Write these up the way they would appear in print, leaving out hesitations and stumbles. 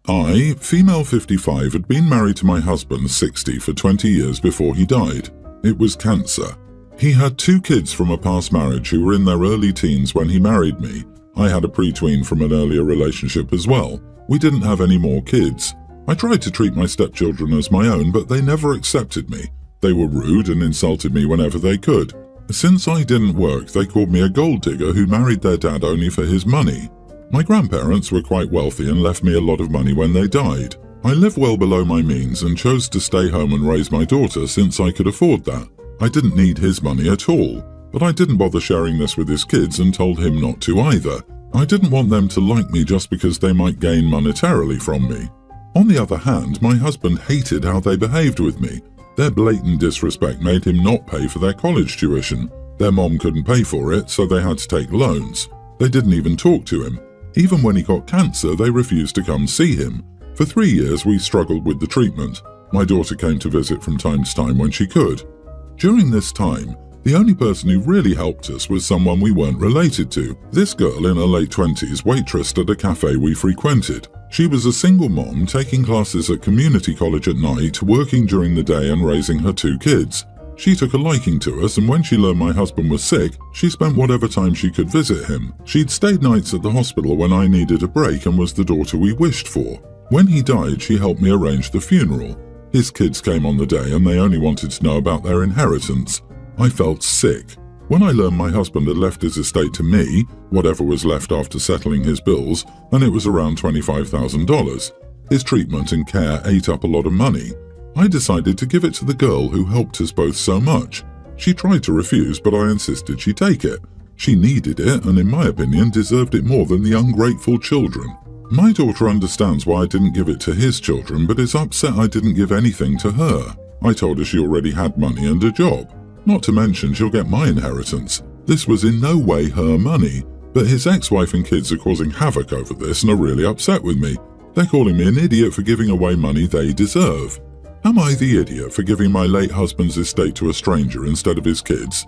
I, female 55, had been married to my husband 60 for 20 years before he died. It was cancer. He had 2 kids from a past marriage who were in their early teens when he married me. I had a pre-tween from an earlier relationship as well. We didn't have any more kids. I tried to treat my stepchildren as my own, but they never accepted me. They were rude and insulted me whenever they could. Since I didn't work, they called me a gold digger who married their dad only for his money. My grandparents were quite wealthy and left me a lot of money when they died. I live well below my means and chose to stay home and raise my daughter since I could afford that. I didn't need his money at all, but I didn't bother sharing this with his kids and told him not to either. I didn't want them to like me just because they might gain monetarily from me. On the other hand, my husband hated how they behaved with me. Their blatant disrespect made him not pay for their college tuition. Their mom couldn't pay for it, so they had to take loans. They didn't even talk to him. Even when he got cancer, they refused to come see him. For 3 years, we struggled with the treatment. My daughter came to visit from time to time when she could. During this time, the only person who really helped us was someone we weren't related to. This girl in her late 20s waitressed at a cafe we frequented. She was a single mom taking classes at community college at night, working during the day and raising her 2 kids. She took a liking to us, and when she learned my husband was sick, she spent whatever time she could visit him. She'd stayed nights at the hospital when I needed a break and was the daughter we wished for. When he died, she helped me arrange the funeral. His kids came on the day and they only wanted to know about their inheritance. I felt sick. When I learned my husband had left his estate to me, whatever was left after settling his bills, and it was around $25,000. His treatment and care ate up a lot of money. I decided to give it to the girl who helped us both so much. She tried to refuse, but I insisted she take it. She needed it and, in my opinion, deserved it more than the ungrateful children. My daughter understands why I didn't give it to his children, but is upset I didn't give anything to her. I told her she already had money and a job. Not to mention she'll get my inheritance. This was in no way her money, but his ex-wife and kids are causing havoc over this and are really upset with me. They're calling me an idiot for giving away money they deserve. Am I the idiot for giving my late husband's estate to a stranger instead of his kids?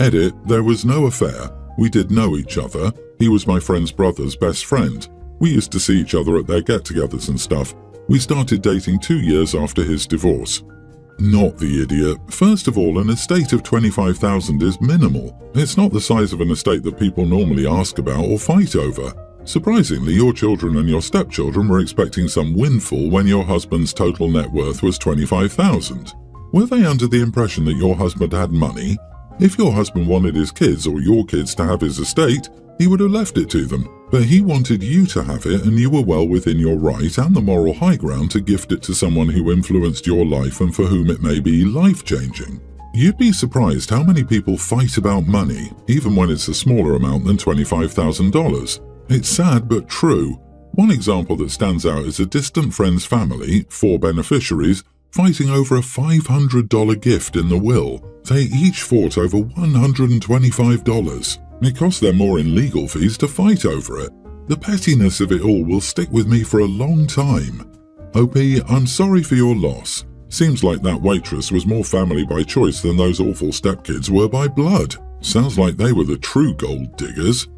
Edit, there was no affair. We did know each other. He was my friend's brother's best friend. We used to see each other at their get-togethers and stuff. We started dating 2 years after his divorce. Not the idiot. First of all, an estate of $25,000 is minimal. It's not the size of an estate that people normally ask about or fight over. Surprisingly, your children and your stepchildren were expecting some windfall when your husband's total net worth was $25,000. Were they under the impression that your husband had money? If your husband wanted his kids or your kids to have his estate, he would have left it to them. But he wanted you to have it, and you were well within your right and the moral high ground to gift it to someone who influenced your life and for whom it may be life-changing. You'd be surprised how many people fight about money, even when it's a smaller amount than $25,000. It's sad but true. One example that stands out is a distant friend's family, 4 beneficiaries, fighting over a $500 gift in the will. They each fought over $125. It cost them more in legal fees to fight over it. The pettiness of it all will stick with me for a long time. OP, I'm sorry for your loss. Seems like that waitress was more family by choice than those awful stepkids were by blood. Sounds like they were the true gold diggers.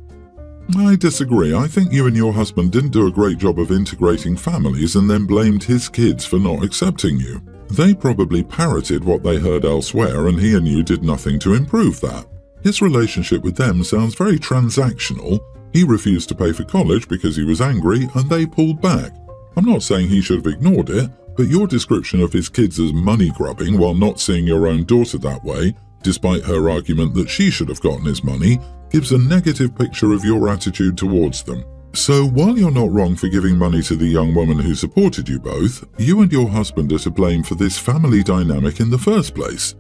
I disagree. I think you and your husband didn't do a great job of integrating families and then blamed his kids for not accepting you. They probably parroted what they heard elsewhere, and he and you did nothing to improve that. His relationship with them sounds very transactional. He refused to pay for college because he was angry, and they pulled back. I'm not saying he should have ignored it, but your description of his kids as money grubbing while not seeing your own daughter that way, despite her argument that she should have gotten his money, gives a negative picture of your attitude towards them. So while you're not wrong for giving money to the young woman who supported you both, you and your husband are to blame for this family dynamic in the first place.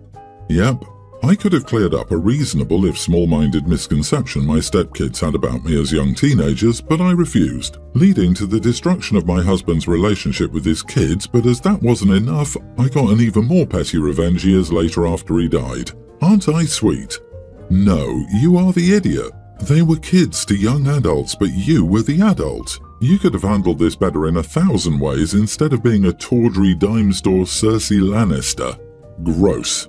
Yep, I could have cleared up a reasonable if small-minded misconception my stepkids had about me as young teenagers, but I refused, leading to the destruction of my husband's relationship with his kids. But as that wasn't enough, I got an even more petty revenge years later after he died. Aren't I sweet? No, you are the idiot. They were kids to young adults, but you were the adult. You could have handled this better in 1,000 ways instead of being a tawdry dime store Cersei Lannister. Gross.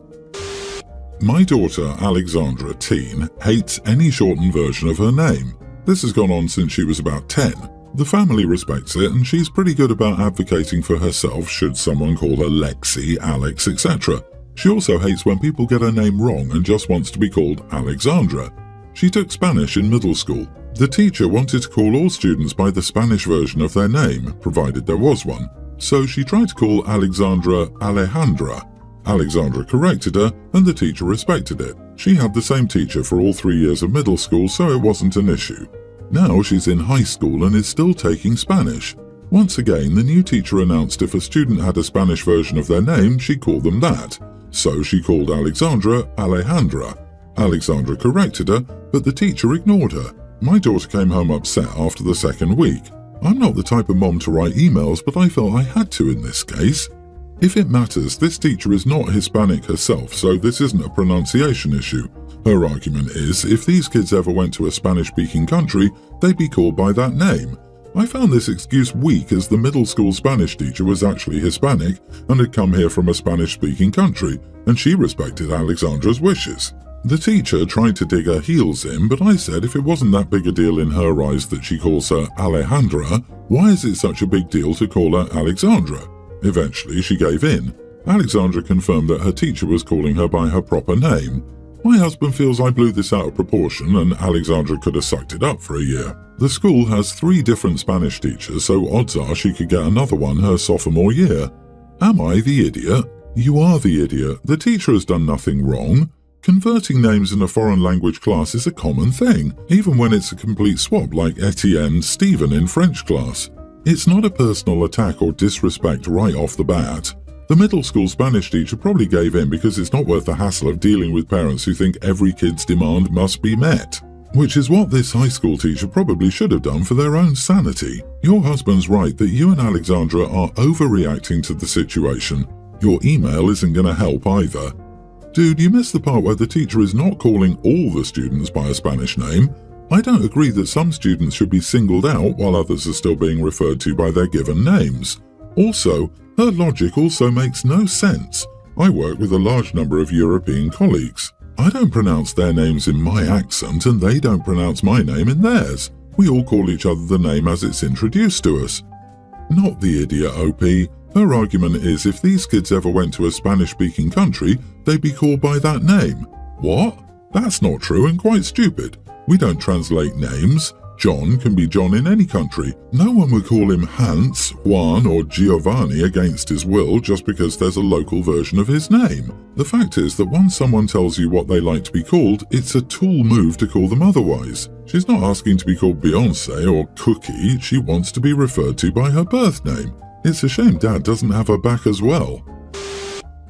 My daughter, Alexandra, teen, hates any shortened version of her name. This has gone on since she was about 10. The family respects it, and she's pretty good about advocating for herself should someone call her Lexi, Alex, etc. She also hates when people get her name wrong and just wants to be called Alexandra. She took Spanish in middle school. The teacher wanted to call all students by the Spanish version of their name, provided there was one. So she tried to call Alexandra Alejandra. Alexandra corrected her, and the teacher respected it. She had the same teacher for all 3 years of middle school, so it wasn't an issue. Now she's in high school and is still taking Spanish. Once again, the new teacher announced if a student had a Spanish version of their name, she'd call them that. So she called Alexandra Alejandra. Alexandra corrected her, but the teacher ignored her. My daughter came home upset after the second week. I'm not the type of mom to write emails, but I felt I had to in this case. If it matters, this teacher is not Hispanic herself, so this isn't a pronunciation issue. Her argument is, if these kids ever went to a Spanish-speaking country, they'd be called by that name. I found this excuse weak as the middle school Spanish teacher was actually Hispanic and had come here from a Spanish-speaking country, and she respected Alexandra's wishes. The teacher tried to dig her heels in, but I said if it wasn't that big a deal in her eyes that she calls her Alejandra, why is it such a big deal to call her Alexandra? Eventually, she gave in. Alexandra confirmed that her teacher was calling her by her proper name. My husband feels I blew this out of proportion and Alexandra could have sucked it up for a year. The school has 3 different Spanish teachers, so odds are she could get another one her sophomore year. Am I the idiot? You are the idiot. The teacher has done nothing wrong. Converting names in a foreign language class is a common thing, even when it's a complete swap like Etienne Stephen in French class. It's not a personal attack or disrespect right off the bat. The middle school Spanish teacher probably gave in because it's not worth the hassle of dealing with parents who think every kid's demand must be met. Which is what this high school teacher probably should have done for their own sanity. Your husband's right that you and Alexandra are overreacting to the situation. Your email isn't going to help either. Dude, you missed the part where the teacher is not calling all the students by a Spanish name. I don't agree that some students should be singled out while others are still being referred to by their given names. Also, her logic also makes no sense. I work with a large number of European colleagues. I don't pronounce their names in my accent and they don't pronounce my name in theirs. We all call each other the name as it's introduced to us. Not the idiot, OP. Her argument is if these kids ever went to a Spanish-speaking country, they'd be called by that name. What? That's not true and quite stupid. We don't translate names. John can be John in any country. No one would call him Hans, Juan or Giovanni against his will just because there's a local version of his name. The fact is that once someone tells you what they like to be called, it's a tool move to call them otherwise. She's not asking to be called Beyoncé or Cookie, she wants to be referred to by her birth name. It's a shame Dad doesn't have her back as well.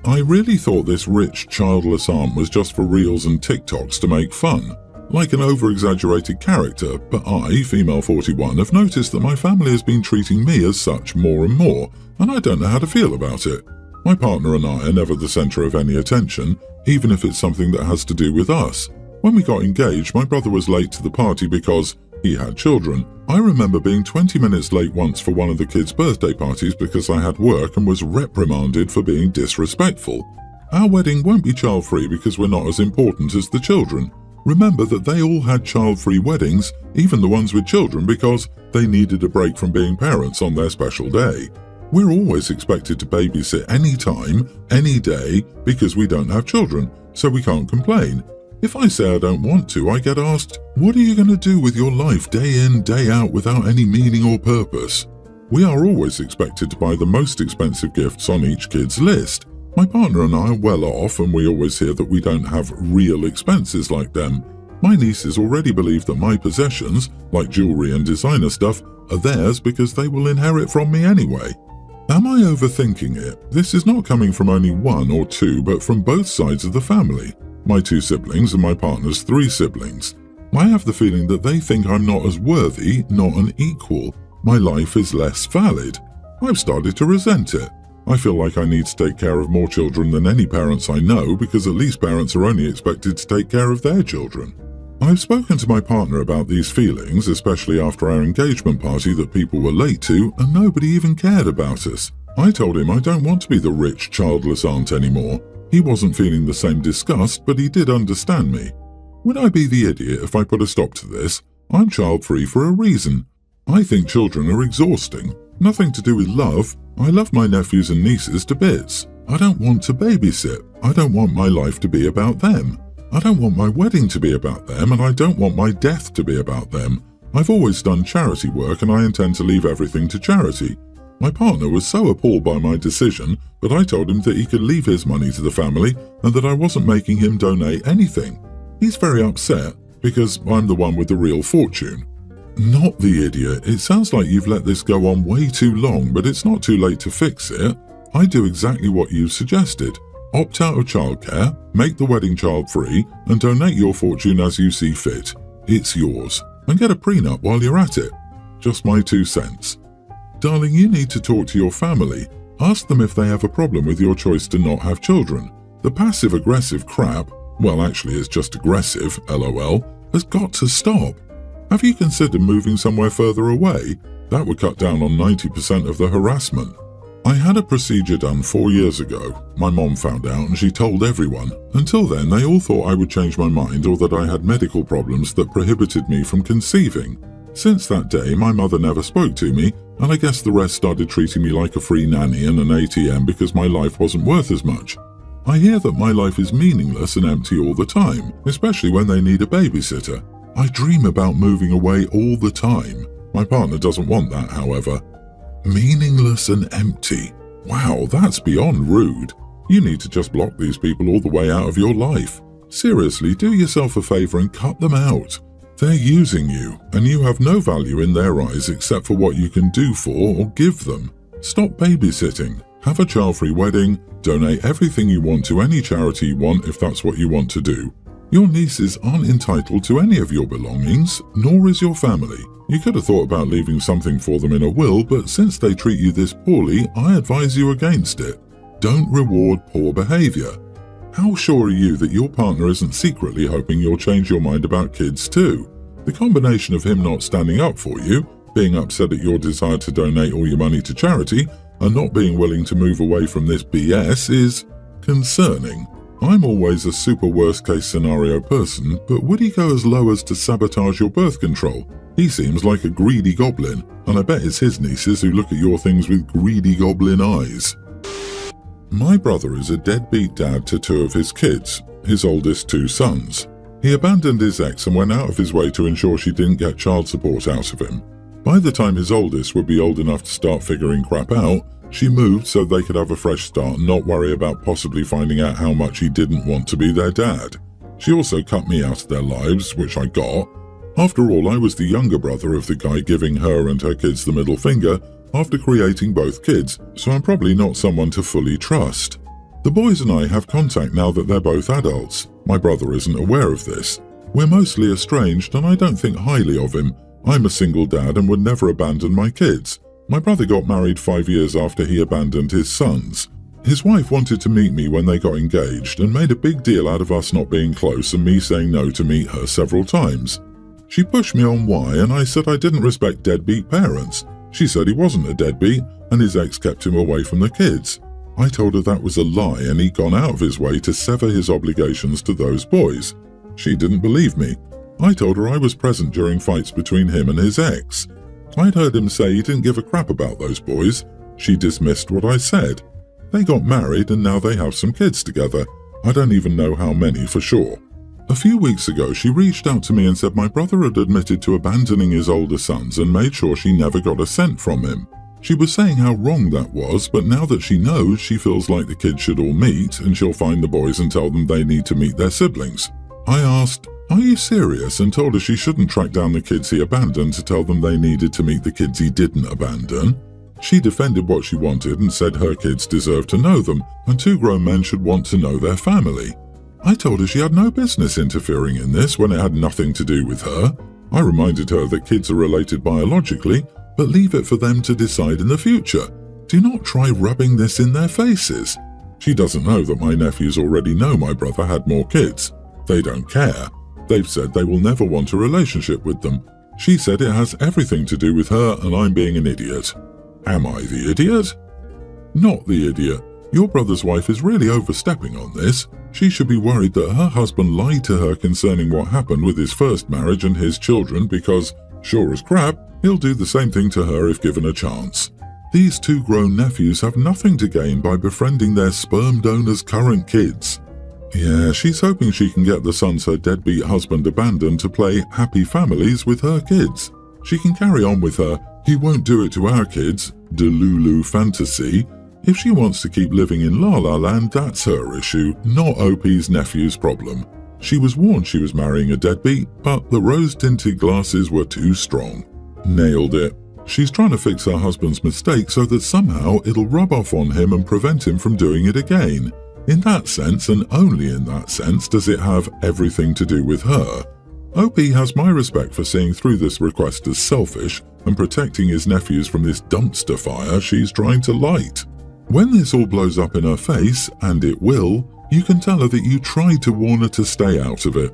I really thought this rich, childless aunt was just for reels and TikToks to make fun. Like an over-exaggerated character, but I, female 41, have noticed that my family has been treating me as such more and more, and I don't know how to feel about it. My partner and I are never the centre of any attention, even if it's something that has to do with us. When we got engaged, my brother was late to the party because he had children. I remember being 20 minutes late once for one of the kids' birthday parties because I had work and was reprimanded for being disrespectful. Our wedding won't be child-free because we're not as important as the children. Remember that they all had child-free weddings, even the ones with children, because they needed a break from being parents on their special day. We're always expected to babysit any time, any day, because we don't have children, so we can't complain. If I say I don't want to, I get asked, what are you going to do with your life day in, day out without any meaning or purpose? We are always expected to buy the most expensive gifts on each kid's list. My partner and I are well off and we always hear that we don't have real expenses like them. My nieces already believe that my possessions, like jewelry and designer stuff, are theirs because they will inherit from me anyway. Am I overthinking it? This is not coming from only one or two, but from both sides of the family. My 2 siblings and my partner's 3 siblings. I have the feeling that they think I'm not as worthy, not an equal. My life is less valid. I've started to resent it. I feel like I need to take care of more children than any parents I know because at least parents are only expected to take care of their children. I've spoken to my partner about these feelings, especially after our engagement party that people were late to and nobody even cared about us. I told him I don't want to be the rich, childless aunt anymore. He wasn't feeling the same disgust, but he did understand me. Would I be the idiot if I put a stop to this? I'm child-free for a reason. I think children are exhausting. Nothing to do with love. I love my nephews and nieces to bits. I don't want to babysit. I don't want my life to be about them. I don't want my wedding to be about them, and I don't want my death to be about them. I've always done charity work, and I intend to leave everything to charity. My partner was so appalled by my decision that I told him that he could leave his money to the family and that I wasn't making him donate anything. He's very upset because I'm the one with the real fortune. Not the idiot. It sounds like you've let this go on way too long, but it's not too late to fix it. I do exactly what you've suggested. Opt out of childcare, make the wedding child free, and donate your fortune as you see fit. It's yours. And get a prenup while you're at it. Just my 2 cents. Darling, you need to talk to your family. Ask them if they have a problem with your choice to not have children. The passive-aggressive crap, well actually it's just aggressive, LOL, has got to stop. Have you considered moving somewhere further away? That would cut down on 90% of the harassment. I had a procedure done 4 years ago. My mom found out and she told everyone. Until then, they all thought I would change my mind or that I had medical problems that prohibited me from conceiving. Since that day, my mother never spoke to me, and I guess the rest started treating me like a free nanny and an ATM because my life wasn't worth as much. I hear that my life is meaningless and empty all the time, especially when they need a babysitter. I dream about moving away all the time. My partner doesn't want that, however. Meaningless and empty. Wow, that's beyond rude. You need to just block these people all the way out of your life. Seriously, do yourself a favor and cut them out. They're using you, and you have no value in their eyes except for what you can do for or give them. Stop babysitting. Have a child-free wedding. Donate everything you want to any charity you want if that's what you want to do. Your nieces aren't entitled to any of your belongings, nor is your family. You could have thought about leaving something for them in a will, but since they treat you this poorly, I advise you against it. Don't reward poor behavior. How sure are you that your partner isn't secretly hoping you'll change your mind about kids too? The combination of him not standing up for you, being upset at your desire to donate all your money to charity, and not being willing to move away from this BS is concerning. I'm always a super worst case scenario person, but would he go as low as to sabotage your birth control? He seems like a greedy goblin, and I bet it's his nieces who look at your things with greedy goblin eyes. My brother is a deadbeat dad to 2 of his kids, his oldest 2 sons. He abandoned his ex and went out of his way to ensure she didn't get child support out of him. By the time his oldest would be old enough to start figuring crap out, she moved so they could have a fresh start and not worry about possibly finding out how much he didn't want to be their dad. She also cut me out of their lives, which I got. After all, I was the younger brother of the guy giving her and her kids the middle finger after creating both kids, so I'm probably not someone to fully trust. The boys and I have contact now that they're both adults. My brother isn't aware of this. We're mostly estranged and I don't think highly of him. I'm a single dad and would never abandon my kids. My brother got married 5 years after he abandoned his sons. His wife wanted to meet me when they got engaged and made a big deal out of us not being close and me saying no to meet her several times. She pushed me on why and I said I didn't respect deadbeat parents. She said he wasn't a deadbeat and his ex kept him away from the kids. I told her that was a lie and he'd gone out of his way to sever his obligations to those boys. She didn't believe me. I told her I was present during fights between him and his ex. I'd heard him say he didn't give a crap about those boys. She dismissed what I said. They got married and now they have some kids together. I don't even know how many for sure. A few weeks ago, she reached out to me and said my brother had admitted to abandoning his older sons and made sure she never got a cent from him. She was saying how wrong that was, but now that she knows, she feels like the kids should all meet and she'll find the boys and tell them they need to meet their siblings. I asked, "Are you serious?" and told her she shouldn't track down the kids he abandoned to tell them they needed to meet the kids he didn't abandon. She defended what she wanted and said her kids deserve to know them and 2 grown men should want to know their family. I told her she had no business interfering in this when it had nothing to do with her. I reminded her that kids are related biologically, but leave it for them to decide in the future. Do not try rubbing this in their faces. She doesn't know that my nephews already know my brother had more kids. They don't care. They've said they will never want a relationship with them. She said it has everything to do with her and I'm being an idiot. Am I the idiot? Not the idiot. Your brother's wife is really overstepping on this. She should be worried that her husband lied to her concerning what happened with his first marriage and his children because Sure as crap, he'll do the same thing to her if given a chance. These two grown nephews have nothing to gain by befriending their sperm donor's current kids. Yeah, she's hoping she can get the sons her deadbeat husband abandoned to play happy families with her kids. She can carry on with her "he won't do it to our kids" Delulu fantasy. If she wants to keep living in La La Land, that's her issue, not OP's nephew's problem. She was warned she was marrying a deadbeat, but the rose-tinted glasses were too strong. Nailed it. She's trying to fix her husband's mistake so that somehow it'll rub off on him and prevent him from doing it again. In that sense, and only in that sense, does it have everything to do with her. OP has my respect for seeing through this request as selfish and protecting his nephews from this dumpster fire she's trying to light. When this all blows up in her face, and it will, you can tell her that you tried to warn her to stay out of it.